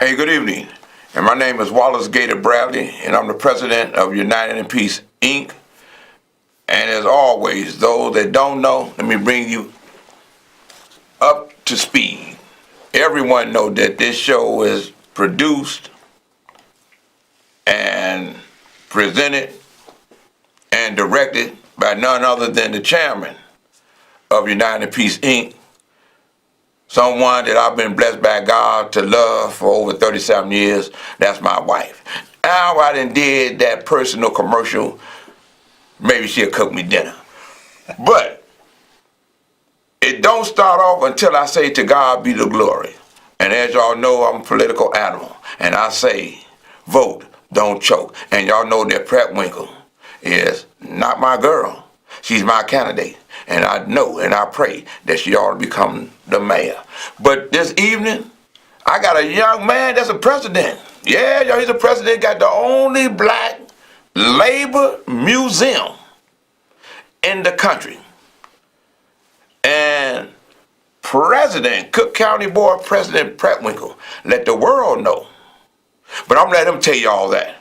Hey, good evening. And my name is Wallace Gator Bradley, and I'm the president of United in Peace, Inc. And as always, those that don't know, let me bring you up to speed. Everyone know that this show is produced and presented and directed by none other than the chairman of United in Peace, Inc., someone that I've been blessed by God to love for over 37 years. That's my wife. Now I done did that personal commercial. Maybe she'll cook me dinner. But it don't start off until I say to God be the glory. And as y'all know, I'm a political animal. And I say, vote, don't choke. And y'all know that Pratt Winkle is not my girl. She's my candidate. And I know and I pray that she ought to become the mayor. But this evening, I got a young man that's a president. Yeah, y'all, he's a president, got the only black labor museum in the country. And President, Cook County Board President Pratt Winkle, let the world know. But I'm gonna let him tell you all that.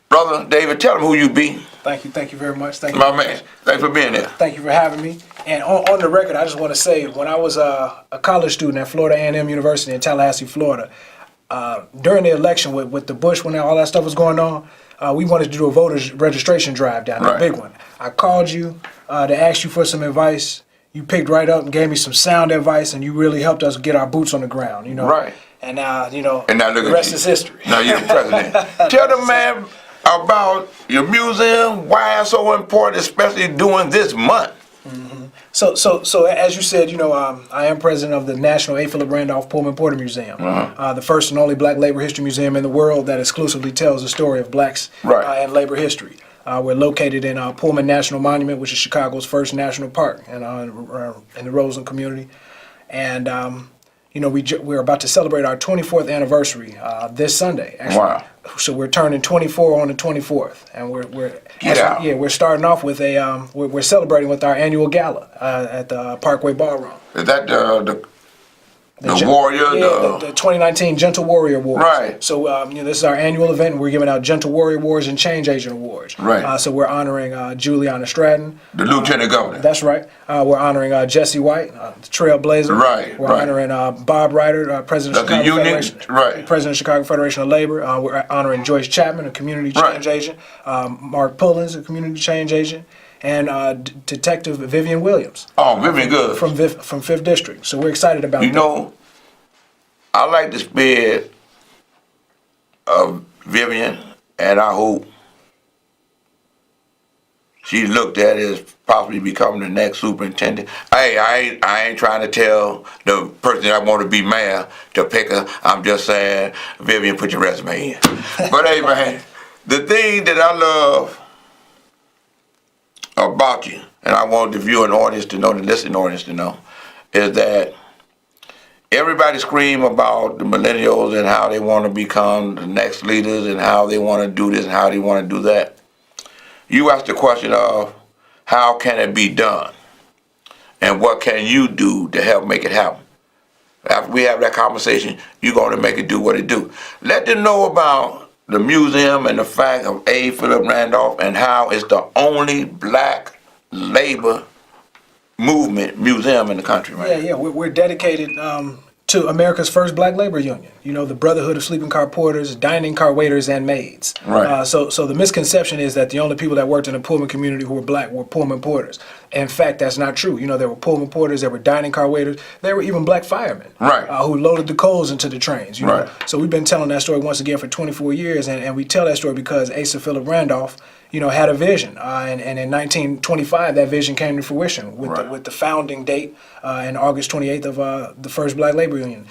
Brother David, tell him who you be. Thank you very much. Thank you. My man, thanks for being there. Thank you for having me. And on the record, I just want to say, when I was a college student at Florida A&M University in Tallahassee, Florida, during the election with the Bush, when all that stuff was going on, we wanted to do a voters registration drive down there, a big one. I called you to ask you for some advice. You picked right up and gave me some sound advice, and you really helped us get our boots on the ground, you know. Right. And now, you know, and now look the rest is history. Now you're the president. Tell the man about your museum, why it's so important, especially during this month. Mm-hmm. So as you said, you know, I am president of the National A. Philip Randolph Pullman Porter Museum, the first and only black labor history museum in the world that exclusively tells the story of blacks and labor history. We're located in Pullman National Monument, which is Chicago's first national park, and in the Roseland community. And you know, we're about to celebrate our 24th anniversary this Sunday. Actually. Wow! So we're turning 24 on the 24th, and we're starting off with we're celebrating with our annual gala at the Parkway Ballroom. Is that the Warrior? Yeah, the 2019 Gentle Warrior Awards. Right. So you know, this is our annual event, and we're giving out Gentle Warrior Awards and Change Agent Awards. Right. So we're honoring Juliana Stratton, the Lieutenant Governor. That's right. We're honoring Jesse White, the Trailblazer. Right. We're honoring Bob Ryder, President of Chicago Federation. Right. President of Chicago Federation of Labor. We're honoring Joyce Chapman, a Community Change Agent. Mark Pullam, a Community Change Agent. And Detective Vivian Williams. Oh, Vivian, good. From 5th District. So we're excited about that. You know, I like the spirit of Vivian, and I hope she looked at as possibly becoming the next superintendent. Hey, I ain't trying to tell the person that I want to be mayor to pick her. I'm just saying, Vivian, put your resume in. But hey, man, the thing that I love about you, and I want the viewing audience to know, the listening audience to know, is that everybody scream about the millennials and how they want to become the next leaders and how they want to do this and how they want to do that. You ask the question of how can it be done and what can you do to help make it happen. After we have that conversation, you're going to make it do what it do. Let them know about the museum and the fact of A. Philip Randolph and how it's the only black labor movement museum in the country, right? Yeah, we're dedicated to America's first black labor union. You know, the Brotherhood of Sleeping Car Porters, dining car waiters, and maids. Right. So the misconception is that the only people that worked in the Pullman community who were black were Pullman porters. In fact, that's not true. You know, there were Pullman porters, there were dining car waiters, there were even black firemen. Right. Who loaded the coals into the trains. You know? So we've been telling that story once again for 24 years, and we tell that story because Asa Philip Randolph, you know, had a vision, and in 1925 that vision came to fruition with the founding date in August 28th of the first Black Labor Union.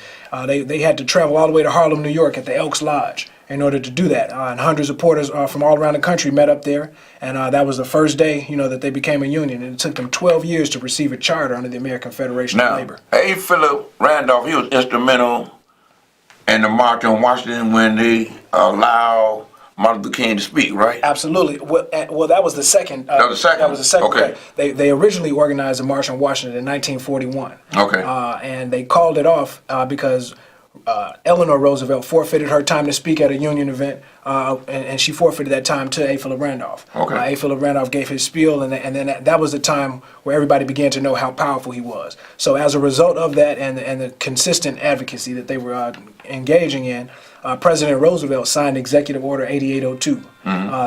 They had to travel all the way to Harlem, New York, at the Elks Lodge in order to do that, and hundreds of porters from all around the country met up there, and that was the first day, you know, that they became a union, and it took them 12 years to receive a charter under the American Federation of Labor. A. Philip Randolph, he was instrumental in the March on Washington when they allowed Martin Luther King to speak, right? Absolutely. Well, that was the second. That was the second? That was the second. Okay. They originally organized a March on Washington in 1941. Okay. And they called it off because Eleanor Roosevelt forfeited her time to speak at a union event, and she forfeited that time to A. Philip Randolph. Okay. A. Philip Randolph gave his spiel, and then that was the time where everybody began to know how powerful he was. So as a result of that and the consistent advocacy that they were engaging in, President Roosevelt signed Executive Order 8802.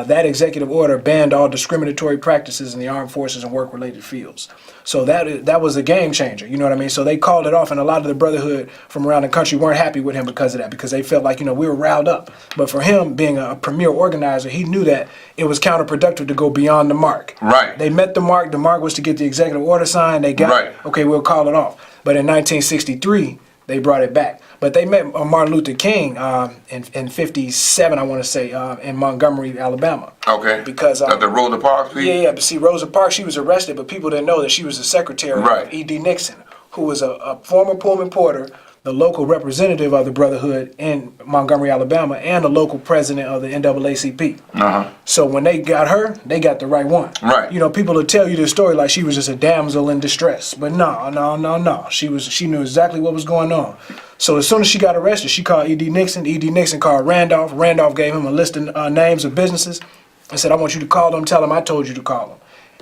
That executive order banned all discriminatory practices in the armed forces and work-related fields. So that was a game changer, you know what I mean? So they called it off, and a lot of the brotherhood from around the country weren't happy with him because of that, because they felt like, we were riled up. But for him, being a premier organizer, he knew that it was counterproductive to go beyond the mark. Right. They met the mark. The mark was to get the executive order signed. They got it. Okay, we'll call it off. But in 1963, they brought it back. But they met Martin Luther King in 57, I want to say, in Montgomery, Alabama. Okay. Because at the Rosa Parks speech? Yeah. But see, Rosa Parks, she was arrested, but people didn't know that she was the secretary of E.D. Nixon, who was a former Pullman porter, the local representative of the Brotherhood in Montgomery, Alabama, and the local president of the NAACP. So when they got her, they got the right one. Right. People will tell you this story like she was just a damsel in distress, but no. She knew exactly what was going on. So as soon as she got arrested, she called E.D. Nixon. E.D. Nixon called Randolph. Randolph gave him a list of names of businesses and said, I want you to call them, tell them I told you to call them.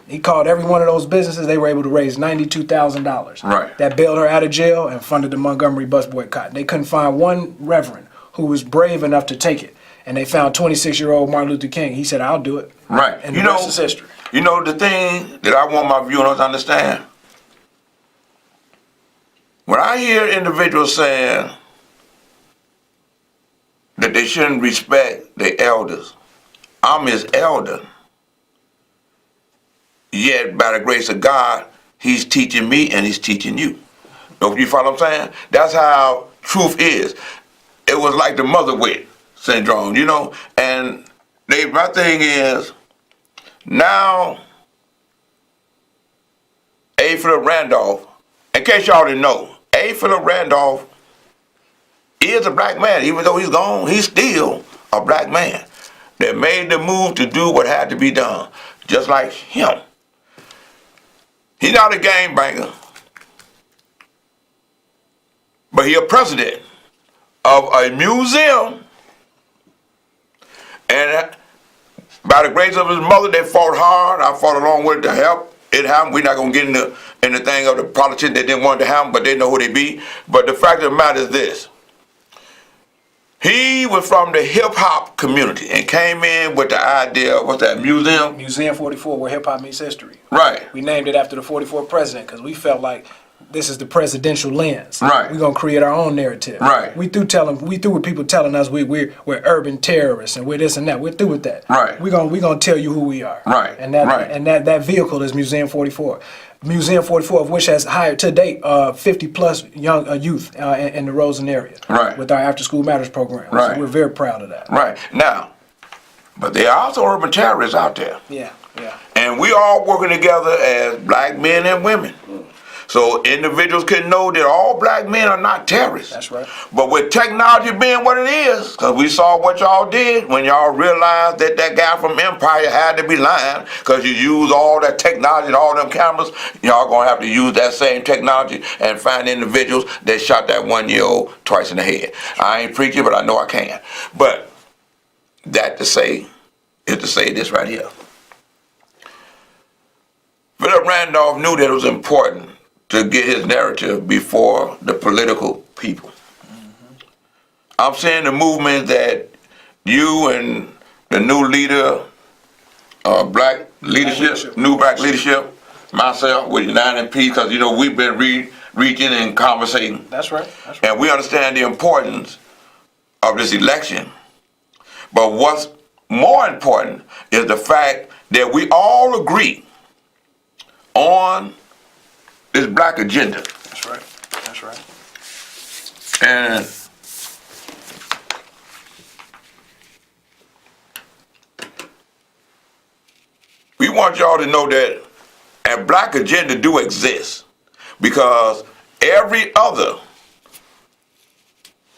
He called every one of those businesses. They were able to raise $92,000. Right. That bailed her out of jail and funded the Montgomery bus boycott. They couldn't find one reverend who was brave enough to take it. And they found 26-year-old Martin Luther King. He said, I'll do it. Right. And the rest is history. The thing that I want my viewers to understand, when I hear individuals saying that they shouldn't respect their elders, I'm his elder. Yet, by the grace of God, he's teaching me and he's teaching you. You follow what I'm saying? That's how truth is. It was like the mother wit syndrome, And my thing is, now, A. Philip Randolph, in case y'all didn't know, A. Philip Randolph is a black man. Even though he's gone, he's still a black man that made the move to do what had to be done, just like him. He's not a game banger, but he's a president of a museum, and by the grace of his mother, they fought hard. I fought along with it to help it happen. We're not going to get in the thing of the politicians that didn't want it to happen, but they know who they be. But the fact of the matter is this. He was from the hip-hop community and came in with the idea of, what's that, museum? Museum 44, where hip-hop meets history. Right. We named it after the 44th president because we felt like this is the presidential lens. Right. We're going to create our own narrative. Right. We through with people telling us we're urban terrorists and we're this and that. We're through with that. Right. We're gonna tell you who we are. Right. And that vehicle is Museum 44. Museum 44, of which has hired to date 50-plus young youth in the Rosen area. Right. With our After School Matters program. Right. So we're very proud of that. Right. Now, but there are also urban terrorists out there. Yeah. And we all working together as black men and women. So individuals can know that all black men are not terrorists. That's right. But with technology being what it is, because we saw what y'all did when y'all realized that guy from Empire had to be lying because you use all that technology and all them cameras, y'all going to have to use that same technology and find individuals that shot that 1-year-old twice in the head. I ain't preaching, but I know I can. But that to say this right here. Philip Randolph knew that it was important to get his narrative before the political people. I'm saying the movement that you and the new leader, black leadership, new black leadership, myself with United Peace, because we've been reaching and conversating. That's right. And we understand the importance of this election. But what's more important is the fact that we all agree on this black agenda. That's right. And we want y'all to know that a black agenda do exist because every other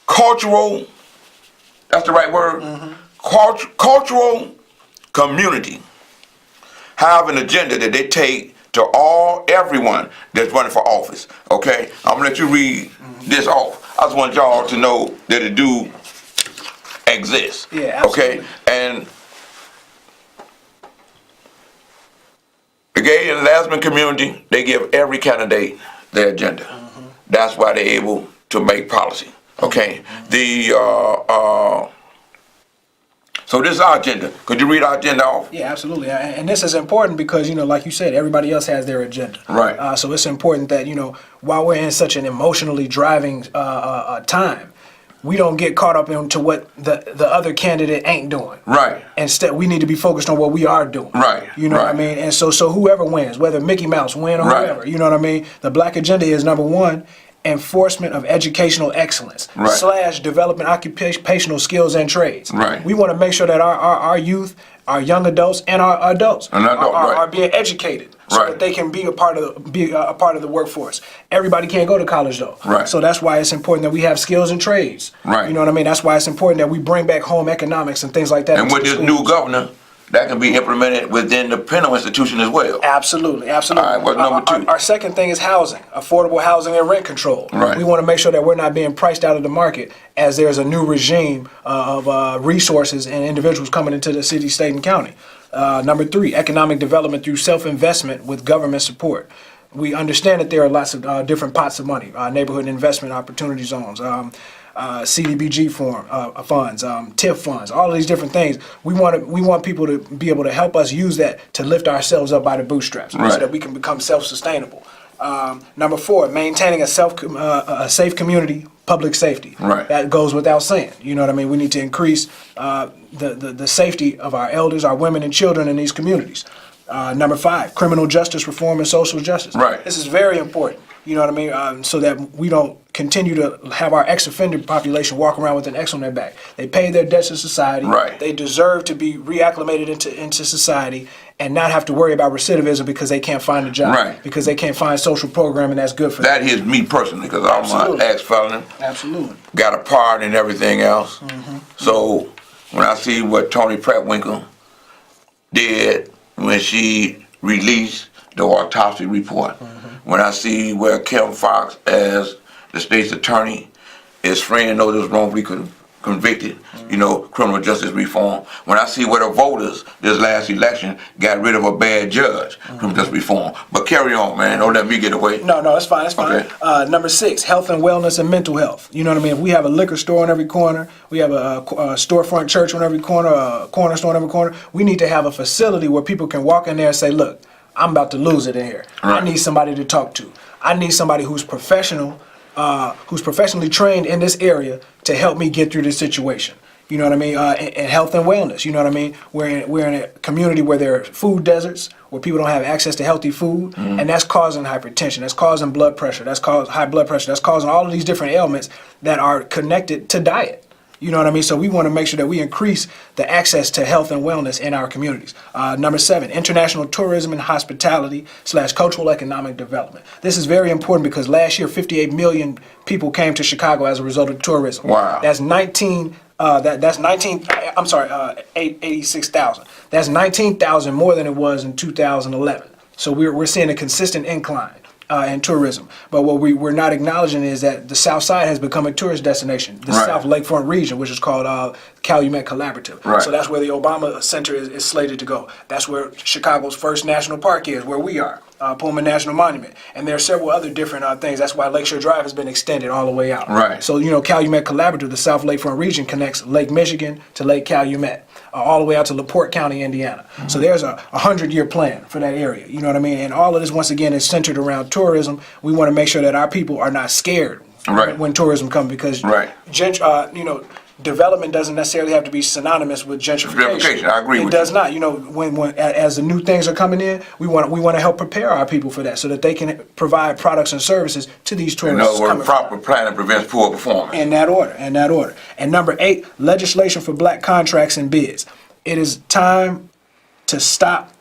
cultural, that's the right word, cultural community have an agenda that they take to everyone that's running for office. Okay, I'm gonna let you read this off. I just want y'all to know that it do exist. Yeah, absolutely. Okay, and the gay and lesbian community, they give every candidate their agenda. That's why they're able to make policy. Okay, so this is our agenda. Could you read our agenda off? Yeah, absolutely. And this is important because, like you said, everybody else has their agenda. Right. So it's important that, while we're in such an emotionally driving time, we don't get caught up into what the other candidate ain't doing. Right. Instead, we need to be focused on what we are doing. Right. You know what I mean? And so whoever wins, whether Mickey Mouse win or whoever, you know what I mean? The Black agenda is, number one, enforcement of educational excellence / development occupational skills and trades. Right. We want to make sure that our youth, our young adults, and our adults are being educated so that they can be a part of the workforce. Everybody can't go to college though. Right. So that's why it's important that we have skills and trades. Right. You know what I mean? That's why it's important that we bring back home economics and things like that. And with this new governor, that can be implemented within the penal institution as well. Absolutely, absolutely. All right, what's number two? Our second thing is housing, affordable housing and rent control. Right. We want to make sure that we're not being priced out of the market as there's a new regime of resources and individuals coming into the city, state, and county. Number three, economic development through self-investment with government support. We understand that there are lots of different pots of money, neighborhood investment opportunity zones, CDBG funds, TIF funds, all of these different things. We want people to be able to help us use that to lift ourselves up by the bootstraps so that we can become self-sustainable. Number four, maintaining a safe community, public safety. Right. That goes without saying. You know what I mean? We need to increase the safety of our elders, our women, and children in these communities. Number five, criminal justice reform and social justice. Right. This is very important. You know what I mean? So that we don't continue to have our ex-offender population walk around with an X on their back. They pay their debts to society. Right. They deserve to be reacclimated into society and not have to worry about recidivism because they can't find a job. Right. Because they can't find social programming that's good for them. That hits me personally because I'm an ex-felon. Absolutely. Got a pardon and everything else. So when I see what Tony Pratt-Winkle did when she released the autopsy report, when I see where Kim Foxx, as the state's attorney, is freeing those that was wrongfully convicted, criminal justice reform. When I see where the voters this last election got rid of a bad judge, criminal justice reform. But carry on, man. Don't let me get away. No, it's fine. It's fine. Okay. Number six, health and wellness and mental health. You know what I mean? If we have a liquor store on every corner, we have a storefront church on every corner, a corner store on every corner, we need to have a facility where people can walk in there and say, look, I'm about to lose it in here. Right. I need somebody to talk to. I need somebody who's professionally trained in this area to help me get through this situation. You know what I mean? And health and wellness. You know what I mean? We're in a community where there are food deserts, where people don't have access to healthy food, and that's causing hypertension. That's causing blood pressure. That's causing high blood pressure. That's causing all of these different ailments that are connected to diet. You know what I mean? So we want to make sure that we increase the access to health and wellness in our communities. Number seven, international tourism and hospitality / cultural economic development. This is very important because last year 58 million people came to Chicago as a result of tourism. Wow. That's 86,000. That's 19,000 more than it was in 2011. So we're seeing a consistent incline in tourism. But what we're not acknowledging is that the South Side has become a tourist destination. The South Lakefront region, which is called Calumet Collaborative. Right. So that's where the Obama Center is slated to go. That's where Chicago's first national park is, where we are, Pullam National Monument. And there are several other different things. That's why Lakeshore Drive has been extended all the way out. Right. So, Calumet Collaborative, the South Lakefront region, connects Lake Michigan to Lake Calumet, all the way out to LaPorte County, Indiana. So there's a 100-year plan for that area. You know what I mean? And all of this, once again, is centered around tourism. We want to make sure that our people are not scared when tourism comes because development doesn't necessarily have to be synonymous with gentrification. I agree with you. It does not. When as the new things are coming in, we want to help prepare our people for that so that they can provide products and services to these tourists. In other words, proper planning prevents poor performance. In that order. And number 8, legislation for black contracts and bids. It is time to stop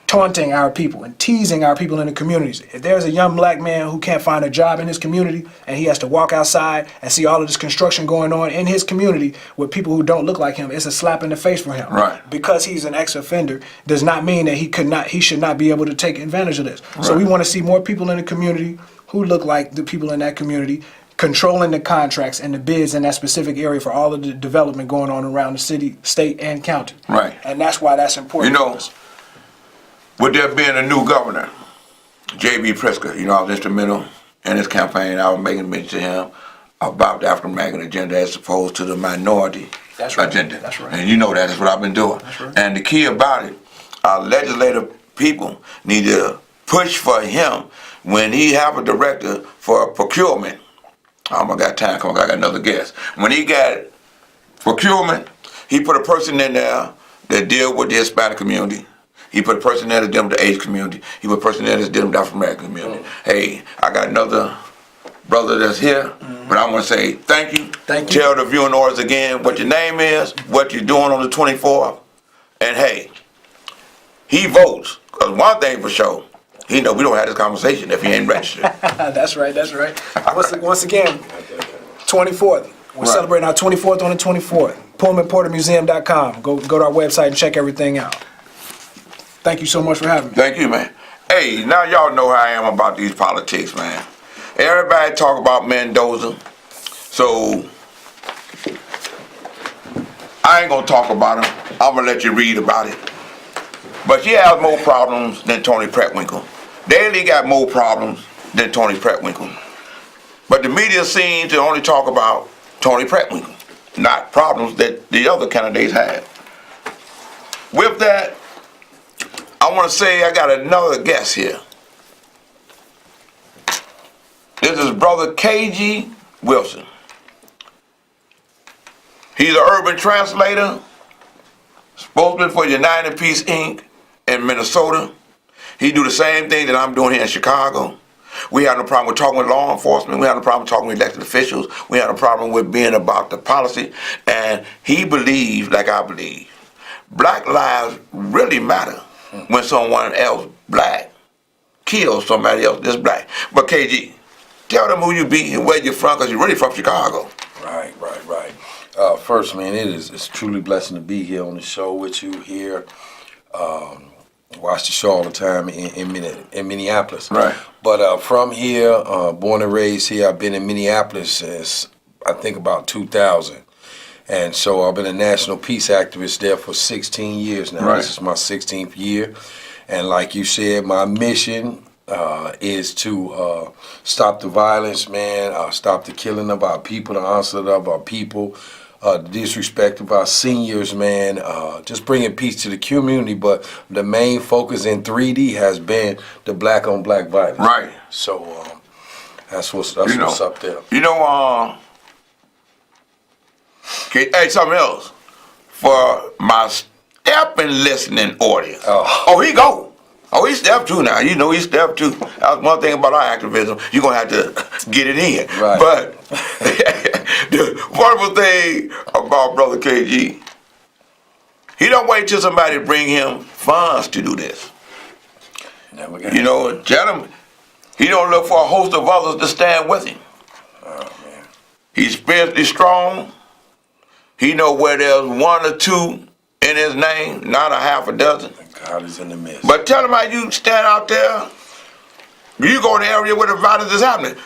taunting our people and teasing our people in the communities. If there's a young black man who can't find a job in his community and he has to walk outside and see all of this construction going on in his community with people who don't look like him, it's a slap in the face for him. Right. Because he's an ex-offender does not mean that he should not be able to take advantage of this. Right. So we want to see more people in the community who look like the people in that community controlling the contracts and the bids in that specific area for all of the development going on around the city, state, and county. Right. And that's why that's important. You know, with there being a new governor, J.B. Pritzker, I was instrumental in his campaign. I was making mention to him about the African-American agenda as opposed to the minority agenda. That's right. And that's what I've been doing. That's right. And the key about it, our legislative people need to push for him when he have a director for procurement. I got time, come on, I got another guest. When he got procurement, he put a person in there that deal with the Hispanic community. He put a person there to deal with the Asian community. He put a person there that's dealing with the African American community. Hey, I got another brother that's here, but I want to say thank you. Thank you. Tell the viewing audience again what your name is, what you're doing on the 24th, and hey, he votes. Because one thing for sure, he know we don't have this conversation if he ain't registered. That's right. Once again, 24th. We're celebrating our 24th on the 24th. PullmanPorterMuseum.com. Go to our website and check everything out. Thank you so much for having me. Thank you, man. Hey, now y'all know how I am about these politics, man. Everybody talk about Mendoza, so I ain't gonna talk about him. I'm gonna let you read about it. But she has more problems than Tony Preckwinkle. Daley got more problems than Tony Preckwinkle. But the media seems to only talk about Tony Preckwinkle, not problems that the other candidates had. With that, I want to say I got another guest here. This is Brother K.G. Wilson. He's an urban translator, spokesman for United Peace Inc. in Minnesota. He do the same thing that I'm doing here in Chicago. We have no problem with talking with law enforcement. We have no problem talking with elected officials. We have no problem with being about the policy. And he believes, like I believe, black lives really matter when someone else black kills somebody else that's black. But KG, tell them who you be and where you're from, because you're really from Chicago. Right. First, man, it's truly a blessing to be here on the show with you here. Watch the show all the time in Minneapolis. Right. But from here, born and raised here, I've been in Minneapolis since I think about 2000. And so I've been a national peace activist there for 16 years now. Right. This is my 16th year. And like you said, my mission is to stop the violence, man, stop the killing of our people, the onslaught of our people, the disrespect of our seniors, man, just bringing peace to the community. But the main focus in 3D has been the black on black violence. Right. So that's what's up there. Okay, hey, something else for my step and listening audience. Oh, he go. Oh, he's step two now. He's step two. That's one thing about our activism. You're going to have to get it in. Right. But the wonderful thing about Brother KG, he don't wait till somebody bring him funds to do this. Never got gentlemen, he don't look for a host of others to stand with him. Oh, man. He's spiritually strong. He know where there's one or two in his name, not a half a dozen. God is in the midst. But tell him how you stand out there. You go in the area where the violence is happening.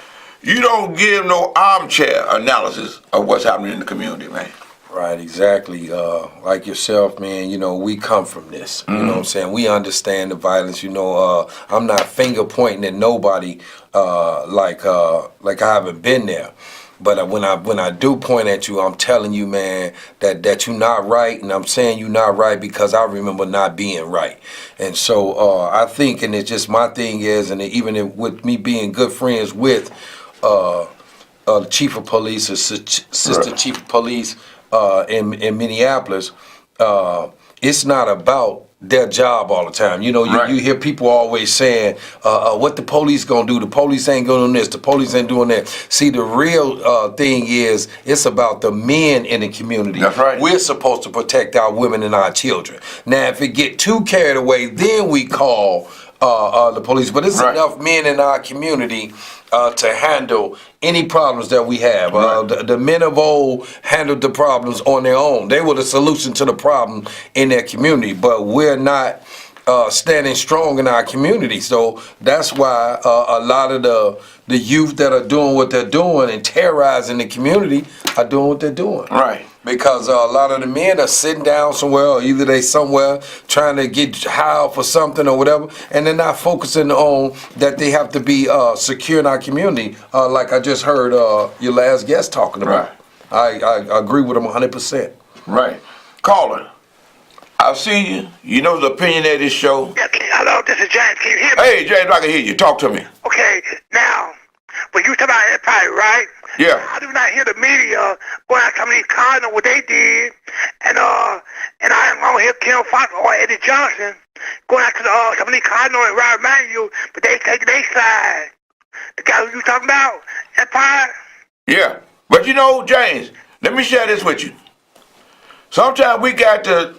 You don't give no armchair analysis of what's happening in the community, man. Right, exactly. Like yourself, man, we come from this. You know what I'm saying? We understand the violence. I'm not finger pointing at nobody like I haven't been there. But when I do point at you, I'm telling you, man, that you're not right, and I'm saying you're not right because I remember not being right. And so I think, and it's just my thing is, and even with me being good friends with the chief of police, assistant chief of police in Minneapolis, it's not about their job all the time. You know, Right. you hear people always saying, what the police gonna do? The police ain't gonna do this, the police ain't doing that. See, the real thing is, it's about the men in the community. That's right. We're supposed to protect our women and our children. Now, if it get too carried away, then we call the police. But it's Right. enough men in our community to handle any problems that we have. Right. The men of old handled the problems on their own. They were the solution to the problem in their community, but we're not standing strong in our community. So that's why a lot of the youth that are doing what they're doing and terrorizing the community are doing what they're doing. Right. Because a lot of the men are sitting down somewhere, or either they somewhere trying to get hired for something or whatever, and they're not focusing on that they have to be secure in our community. Like I just heard your last guest talking about. Right. I agree with him 100%. Right. Caller, I see you. You know the opinionated show. Yeah, hello, this is James. Can you hear me? Hey, James, I can hear you. Talk to me. Okay, now, when you talk about Empire, right? Yeah. I do not hear the media going out some of these cars and what they did, and I don't hear Kim Fox or Eddie Johnson going out to some of these Cardinals and Robert Manuel, but they take their side. The guy who you talking about, Empire? Yeah. But you know, James, let me share this with you. Sometimes we got to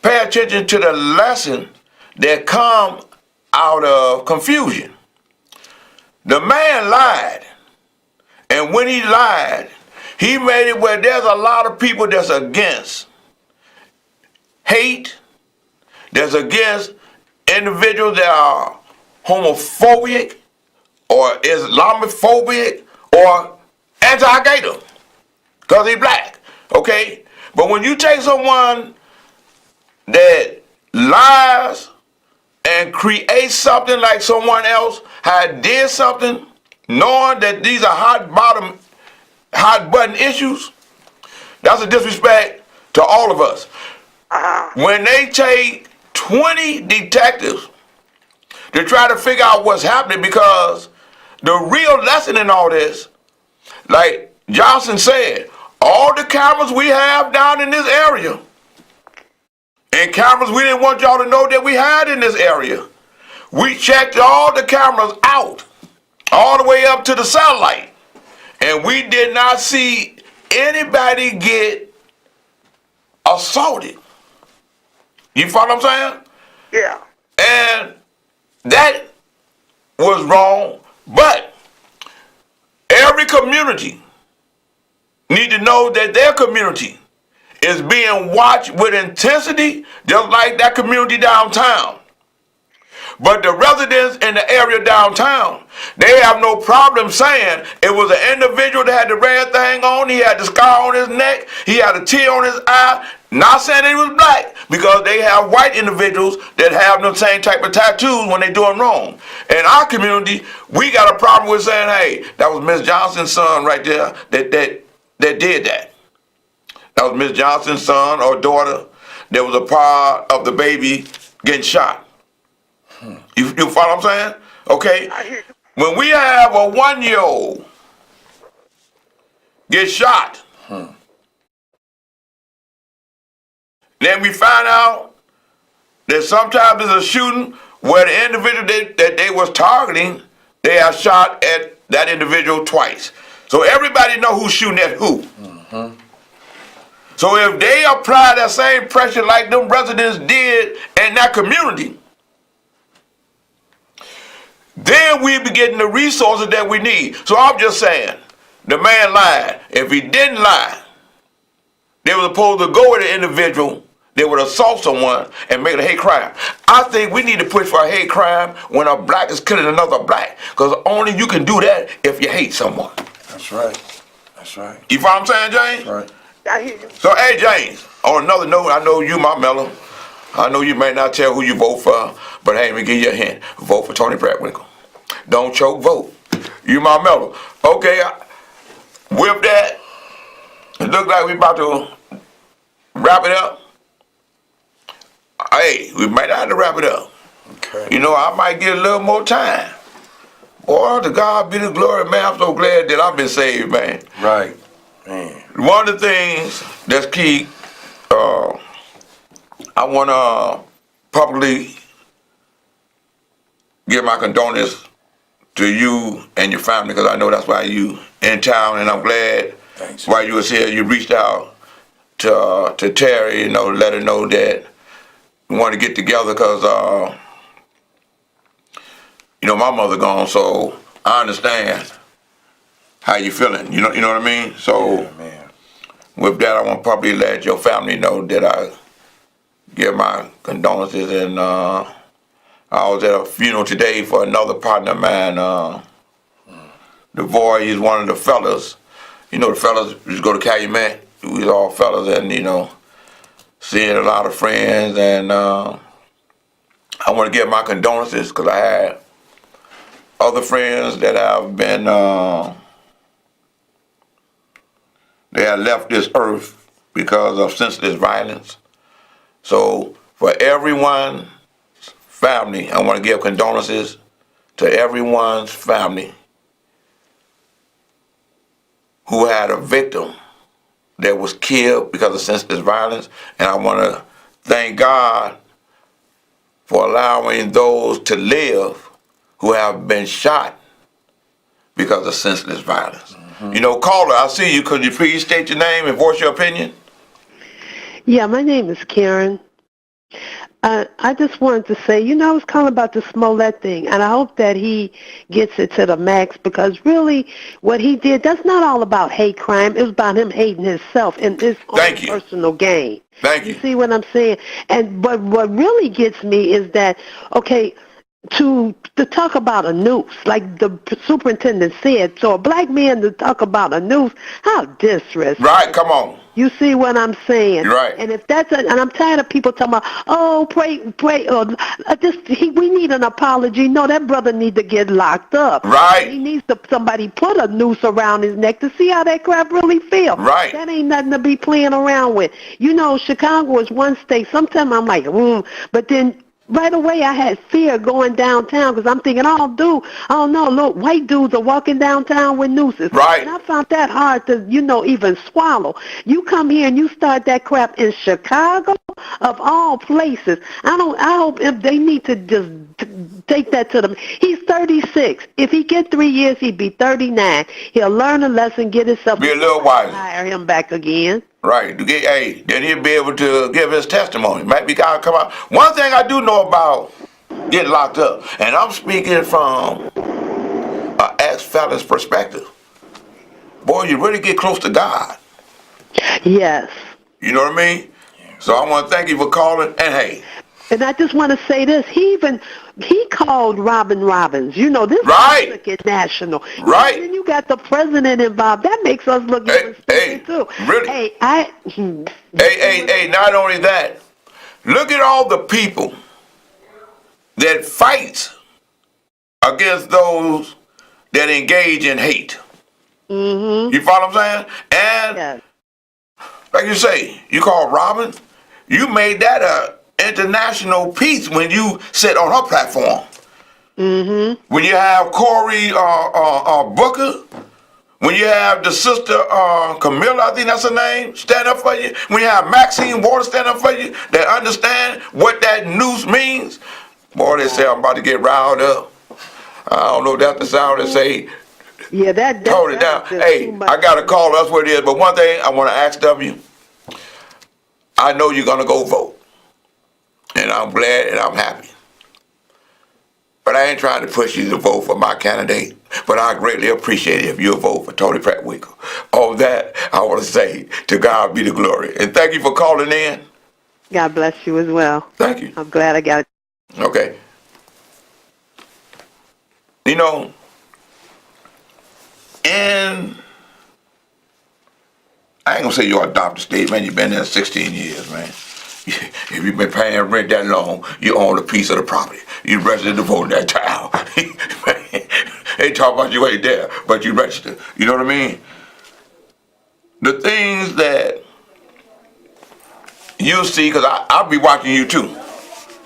pay attention to the lesson that come out of confusion. The man lied. And when he lied, he made it where there's a lot of people that's against hate, that's against individuals that are homophobic or Islamophobic or anti-gator because he's black, okay? But when you take someone that lies and creates something like someone else had did something, knowing that these are hot button issues, that's a disrespect to all of us. When they take 20 detectives to try to figure out what's happening, because the real lesson in all this, like Johnson said, all the cameras we have down in this area, and cameras we didn't want y'all to know that we had in this area, we checked all the cameras out, all the way up to the satellite, and we did not see anybody get assaulted. You follow what I'm saying? Yeah. And that was wrong, but every community need to know that their community is being watched with intensity, just like that community downtown. But the residents in the area downtown, they have no problem saying it was an individual that had the red thing on, he had the scar on his neck, he had a tear on his eye, not saying he was black, because they have white individuals that have the same type of tattoos when they doing wrong. In our community, we got a problem with saying, hey, that was Miss Johnson's son right there that did that. That was Miss Johnson's son or daughter that was a part of the baby getting shot. You follow what I'm saying? Okay? I hear you. When we have a 1-year-old get shot, then we find out that sometimes there's a shooting where the individual that they was targeting, they have shot at that individual twice. So everybody know who's shooting at who. So if they apply that same pressure like them residents did in that community, then we be getting the resources that we need. So I'm just saying, the man lied. If he didn't lie, they were supposed to go with an individual that would assault someone and make it a hate crime. I think we need to push for a hate crime when a black is killing another black, because only you can do that if you hate someone. That's right. That's right. You follow what I'm saying, James? Right. I hear you. So, hey, James, on another note, I know you, my mellow. I know you may not tell who you vote for, but hey, let me give you a hint. Vote for Tony Prattwinkle. Don't choke, vote. You, my mellow. Okay, with that, it looks like we about to wrap it up. Hey, we might have to wrap it up. Okay. You know, I might get a little more time. Boy, to God be the glory, man. I'm so glad that I've been saved, man. Right. Man. One of the things that's key, I want to publicly give my condolences to you and your family, because I know that's why you in town, and I'm glad Thanks. while you was here, you reached out to Terry, let her know that we want to get together, because my mother gone, so I understand how you feeling. You know what I mean? So Yeah, man. with that, I want to probably let your family know that I give my condolences, and I was at a funeral today for another partner of mine. The boy, he's one of the fellas. The fellas used to go to Calumet. We was all fellas, and seeing a lot of friends, and I want to give my condolences, because I had other friends that have been they have left this earth because of senseless violence. So for everyone's family, I want to give condolences to everyone's family who had a victim that was killed because of senseless violence. And I want to thank God for allowing those to live who have been shot because of senseless violence. Caller, I see you. Could you please state your name and voice your opinion? Yeah, my name is Karen. I just wanted to say, I was calling about the Smollett thing, and I hope that he gets it to the max, because really what he did, that's not all about hate crime. It was about him hating himself and his own personal gain. Thank you. You see what I'm saying? But what really gets me is that, okay, to talk about a noose, like the superintendent said, so a black man to talk about a noose, how disrespectful. Right, come on. You see what I'm saying? You're right. And if and I'm tired of people talking about, oh, pray, we need an apology. No, that brother need to get locked up. Right. He needs somebody put a noose around his neck to see how that crap really feels. Right. That ain't nothing to be playing around with. Chicago is one state. Sometimes I'm like, but then right away I had fear going downtown, because I'm thinking, oh no, look, white dudes are walking downtown with nooses. Right. And I found that hard to, even swallow. You come here and you start that crap in Chicago, of all places. I hope if they need to just take that to them. He's 36. If he get 3 years, he'd be 39. He'll learn a lesson, get himself. Be a little wiser. Hire him back again. Right. Then he'll be able to give his testimony. Might be God come out. One thing I do know about getting locked up, and I'm speaking from an ex-felon's perspective. Boy, you really get close to God. Yes. You know what I mean? So I want to thank you for calling, and hey. And I just want to say this. He called Robin Robbins. This Right. is national. Right. And then you got the president involved. That makes us look even stupid too. Really? Hey, Hey, not only that, look at all the people that fight against those that engage in hate. Mm-hmm. You follow what I'm saying? And Yes. like you say, you call Robin, you made that a international piece when you sit on her platform. Mm-hmm. When you have Cory Booker, when you have the sister Camilla, I think that's her name, stand up for you. When you have Maxine Waters stand up for you, that understand what that noose means. Boy, they say I'm about to get riled up. I don't know if that's the sound that say, Yeah, that tone it down. just Hey, too much. I got a call, that's what it is. But one thing I want to ask W, I know you're going to go vote. And I'm glad and I'm happy. But I ain't trying to push you to vote for my candidate. But I greatly appreciate it if you'll vote for Tony Pratt Winkle. All that I want to say, to God be the glory. And thank you for calling in. God bless you as well. Thank you. I'm glad I got it. Okay. And I ain't gonna say you're adopted state, man. You've been there 16 years, man. If you've been paying rent that long, you own a piece of the property. You registered to vote in that town. They talk about you ain't there, but you registered. You know what I mean? The things that you see, because I'll be watching you too.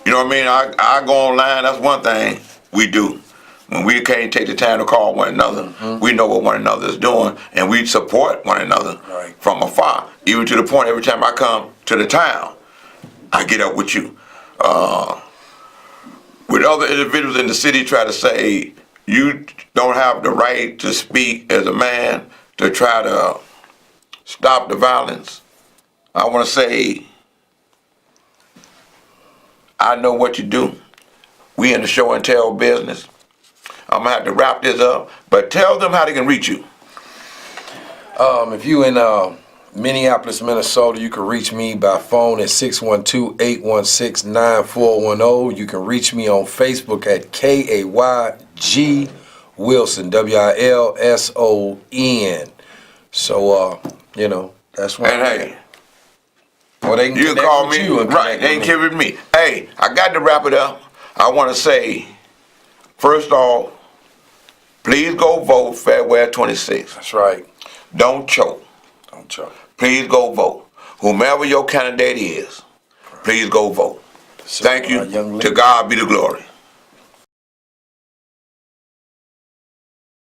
You know what I mean? I go online, that's one thing we do. When we can't take the time to call one another, we know what one another is doing, and we support one another from afar. Even to the point every time I come to the town, I get up with you. with other individuals in the city try to say you don't have the right to speak as a man to try to stop the violence, I want to say, I know what you do. We in the show and tell business. I'm going to have to wrap this up, but tell them how they can reach you. If you in Minneapolis, Minnesota, you can reach me by phone at 612-816-9410. You can reach me on Facebook at KAYG Wilson, WILSON. So, that's one. And hey, well, they can you connect call with me, you and right, connect they ain't with me. giving me. Hey, I got to wrap it up. I want to say, first off, please go vote February 26th. That's right. Don't choke. Don't choke. Please go vote. Whomever your candidate is, please go vote. So, Thank you. young To lady. God be the glory.